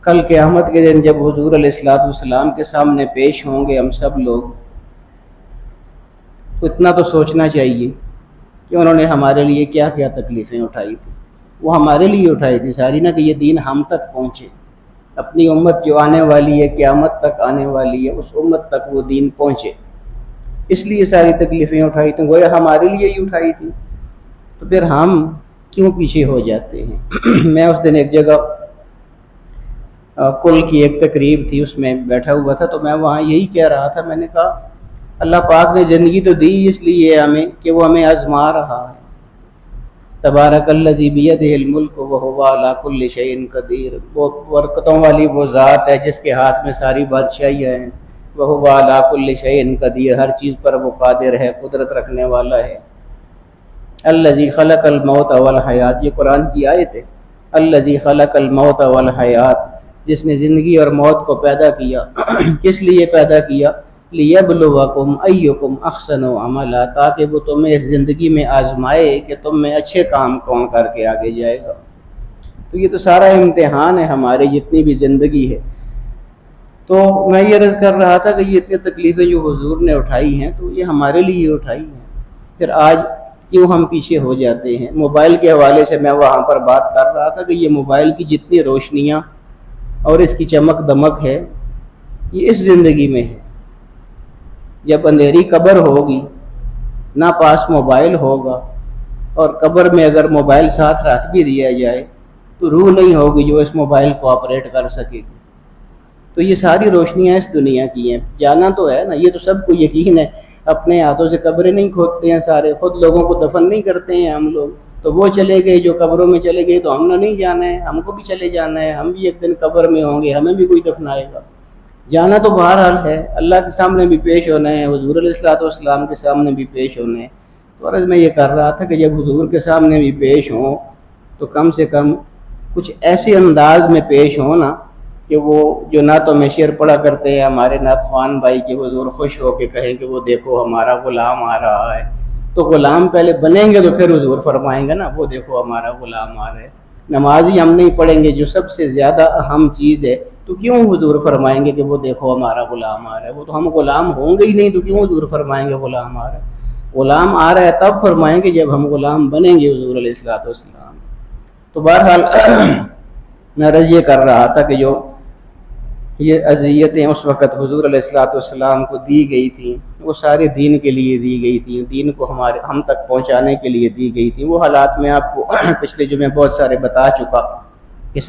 کل قیامت کے دن جب حضور علیہ الصلوۃ والسلام کے سامنے پیش ہوں گے ہم سب لوگ، تو اتنا تو سوچنا چاہیے کہ انہوں نے ہمارے لیے کیا کیا تکلیفیں اٹھائی تھیں۔ وہ ہمارے لیے اٹھائی تھی ساری نا، کہ یہ دین ہم تک پہنچے، اپنی امت جو آنے والی ہے، قیامت تک آنے والی ہے، اس امت تک وہ دین پہنچے، اس لیے ساری تکلیفیں اٹھائی تھیں، گویا ہمارے لیے ہی اٹھائی تھی، تو پھر ہم کیوں پیچھے ہو جاتے ہیں؟ میں اس دن ایک جگہ کل کی ایک تقریب تھی، اس میں بیٹھا ہوا تھا، تو میں وہاں یہی کہہ رہا تھا، میں نے کہا اللہ پاک نے زندگی تو دی اس لیے ہمیں کہ وہ ہمیں آزما رہا ہے۔ تبارک الذی بیدہ الملک وہو علی کل شیء قدیر، وہ برکتوں والی وہ ذات ہے جس کے ہاتھ میں ساری بادشاہیاں ہیں، وہو علی کل شیء قدیر، ہر چیز پر وہ قادر ہے، قدرت رکھنے والا ہے۔ الذی خلق الموت والحیات، یہ قرآن کی آیت ہے، الذی خلق الموت والحیات، جس نے زندگی اور موت کو پیدا کیا، کس لیے پیدا کیا؟ لیبلوکم ایکم احسن عملا، تاکہ وہ تمہیں اس زندگی میں آزمائے کہ تم میں اچھے کام کون کر کے آگے جائے گا۔ تو یہ تو سارا امتحان ہے ہماری جتنی بھی زندگی ہے۔ تو میں یہ عرض کر رہا تھا کہ یہ اتنی تکلیفیں جو حضور نے اٹھائی ہیں تو یہ ہمارے لیے اٹھائی ہیں، پھر آج کیوں ہم پیچھے ہو جاتے ہیں؟ موبائل کے حوالے سے میں وہاں پر بات کر رہا تھا کہ یہ موبائل کی جتنی روشنیاں اور اس کی چمک دمک ہے یہ اس زندگی میں ہے، جب اندھیری قبر ہوگی، نہ پاس موبائل ہوگا، اور قبر میں اگر موبائل ساتھ رکھ بھی دیا جائے تو روح نہیں ہوگی جو اس موبائل کو آپریٹ کر سکے گی۔ تو یہ ساری روشنیاں اس دنیا کی ہیں، جانا تو ہے نا، یہ تو سب کو یقین ہے۔ اپنے ہاتھوں سے قبریں نہیں کھودتے ہیں سارے، خود لوگوں کو دفن نہیں کرتے ہیں ہم لوگ، تو وہ چلے گئے جو قبروں میں چلے گئے، تو ہم نے نہیں جانا ہے، ہم کو بھی چلے جانا ہے، ہم بھی ایک دن قبر میں ہوں گے، ہمیں بھی کوئی دفنائے گا۔ جانا تو بہرحال ہے، اللہ کے سامنے بھی پیش ہونا ہے، حضور علیہ الصلوۃ والسلام کے سامنے بھی پیش ہونا ہے۔ تو عرض میں یہ کر رہا تھا کہ جب حضور کے سامنے بھی پیش ہوں تو کم سے کم کچھ ایسے انداز میں پیش ہوں نا کہ وہ جو نعتوں میں شعر پڑھا کرتے ہیں ہمارے نعت خوان بھائی، کہ حضور خوش ہو کے کہیں کہ وہ دیکھو ہمارا غلام آ رہا ہے۔ تو غلام پہلے بنیں گے تو پھر حضور فرمائیں گے نا وہ دیکھو ہمارا غلام آ رہا ہے۔ نماز ہی ہم نہیں پڑھیں گے جو سب سے زیادہ اہم چیز ہے، تو کیوں حضور فرمائیں گے کہ وہ دیکھو ہمارا غلام آ رہا ہے؟ وہ تو ہم غلام ہوں گے ہی نہیں، تو کیوں حضور فرمائیں گے غلام آ رہا ہے؟ غلام آ رہا ہے تب فرمائیں گے جب ہم غلام بنیں گے حضور علیہ الصلوۃ والسلام۔ تو بہرحال میں عرض یہ کر رہا تھا کہ جو یہ اذیتیں اس وقت حضور علیہ الصلوۃ والسلام کو دی گئی تھیں وہ سارے دین کے لیے دی گئی تھیں، دین کو ہم تک پہنچانے کے لیے دی گئی تھیں۔ وہ حالات میں آپ کو پچھلے جمعے بہت سارے بتا چکا کہ